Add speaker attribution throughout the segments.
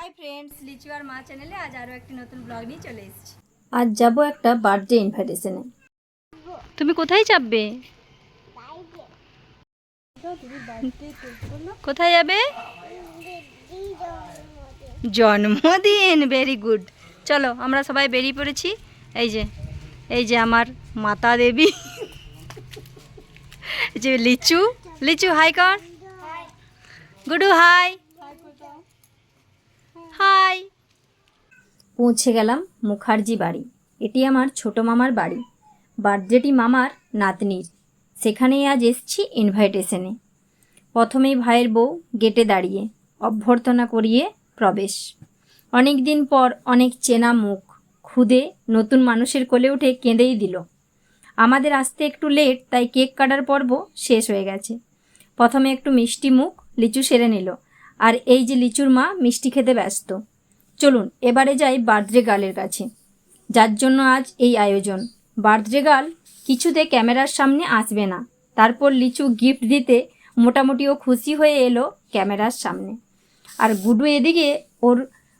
Speaker 1: Hi friends, লিচু আর মা চ্যানেলে আজ আরও একটি নতুন ব্লগ নিয়ে চলে এসেছি।
Speaker 2: আজ যাব একটা বার্থডে ইনভাইটেশনে।
Speaker 1: তুমি কোথায় যাবে? কোথায় যাবে? জন্মদিন। Very good. চলো আমরা সবাই বেরিয়ে পড়েছি। এই যে আমার মাতা দেবী, এই যে লিচু। লিচু হাই কর। গুডু হাই। হাই।
Speaker 2: পৌঁছে গেলাম মুখার্জি বাড়ি। এটি আমার ছোট মামার বাড়ি। বার্থডেটি মামার নাতনির। সেখানেই আজ এসছি ইনভাইটেশনে। প্রথমেই ভাইয়ের বউ গেটে দাঁড়িয়ে অভ্যর্থনা করিয়ে প্রবেশ। অনেক দিন পর অনেক চেনা মুখ। খুদে নতুন মানুষের কোলে উঠে কেঁদেই দিল। আমাদের আসতে একটু লেট, তাই কেক কাটার পর্ব শেষ হয়ে গেছে। প্রথমে একটু মিষ্টি মুখ লিচু সেরে নিল, আর এই যে লিচুর মা মিষ্টি খেতে ব্যস্ত। চলুন এবারে যাই বার্থডে গার্লের কাছে, যার জন্য আজ এই আয়োজন। বার্থডে গার্ল কিছুতে ক্যামেরার সামনে আসবে না। তারপর লিচু গিফট দিতে মোটামুটি ও খুশি হয়ে এলো ক্যামেরার সামনে। আর গুডু এদিকে ওর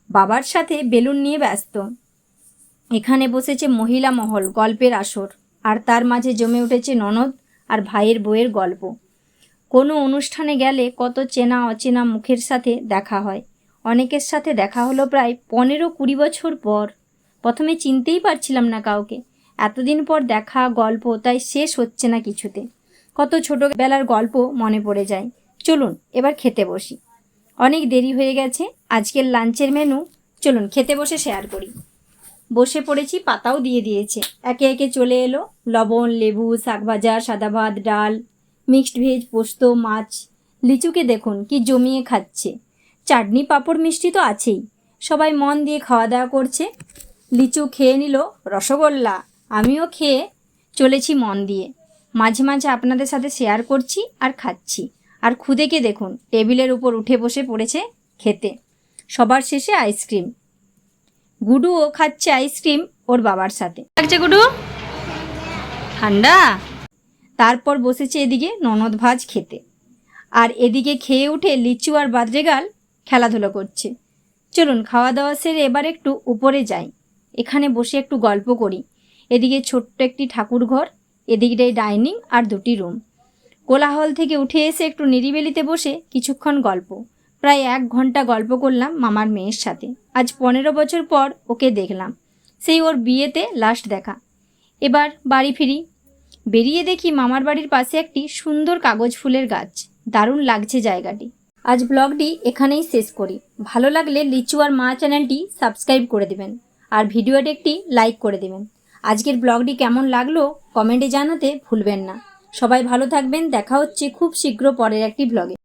Speaker 2: বাবার সাথে বেলুন নিয়ে ব্যস্ত। এখানে বসেছে মহিলা মহল, গল্পের আসর, আর তার মাঝে জমে উঠেছে ননদ আর ভাইয়ের বউয়ের গল্প। কোনো অনুষ্ঠানে গেলে কত চেনা অচেনা মুখের সাথে দেখা হয়। অনেকের সাথে দেখা হলো প্রায় 15-20 বছর পর। প্রথমে চিনতেই পারছিলাম না কাউকে। এতদিন পর দেখা, গল্প, তাই শেষ হচ্ছে না কিছুতে। কত ছোটবেলার গল্প মনে পড়ে যায়। চলুন এবার খেতে বসি। অনেক দেরি হয়ে গেছে। আজকের লাঞ্চের মেনু চলুন খেতে বসে শেয়ার করি। বসে পড়েছি, পাতাও দিয়ে দিয়েছে। একে একে চলে এলো লবণ, লেবু, শাকভাজা, সাদা ভাত, ডাল, মিক্সড ভেজ, পোস্ত, মাছ। লিচুকে দেখুন কি জমিয়ে খাচ্ছে। চাটনি, পাঁপড়, মিষ্টি তো আছেই। সবাই মন দিয়ে খাওয়া দাওয়া করছে। লিচু খেয়ে নিল রসগোল্লা। আমিও খেয়ে চলেছি মন দিয়ে। মাঝে মাঝে আপনাদের সাথে শেয়ার করছি আর খাচ্ছি। আর খুদেকে দেখুন টেবিলের উপর উঠে বসে পড়েছে খেতে। সবার শেষে আইসক্রিম। গুডুও খাচ্ছে আইসক্রিম ওর বাবার সাথে।
Speaker 1: লাগছে গুডু? ঠান্ডা?
Speaker 2: তারপর বসেছে এদিকে ননদ ভাজ খেতে। আর এদিকে খেয়ে উঠে লিচু আর বার্থডে গার্ল খেলাধুলো করছে। চলুন খাওয়া দাওয়া সেরে এবার একটু উপরে যাই। এখানে বসে একটু গল্প করি। এদিকে ছোট্ট একটি ঠাকুর ঘর, এদিকটাই ডাইনিং আর 2টি রুম। কোলাহল থেকে উঠে এসে একটু নিরিবিলিতে বসে কিছুক্ষণ গল্প। প্রায় 1 ঘন্টা গল্প করলাম মামার মেয়ের সাথে। আজ 15 বছর পর ওকে দেখলাম, সেই ওর বিয়েতে লাস্ট দেখা। এবার বাড়ি ফিরি। বেরিয়ে দেখি মামার বাড়ির পাশে একটি সুন্দর কাগজ ফুলের গাছ। দারুণ লাগছে জায়গাটি। আজ ব্লগটি এখানেই শেষ করি। ভালো লাগলে লিচু আর মা চ্যানেলটি সাবস্ক্রাইব করে দেবেন, আর ভিডিওটি একটি লাইক করে দেবেন। আজকের ব্লগটি কেমন লাগলো কমেন্টে জানাতে ভুলবেন না। সবাই ভালো থাকবেন। দেখা হচ্ছে খুব শীঘ্র পরের একটি ব্লগে।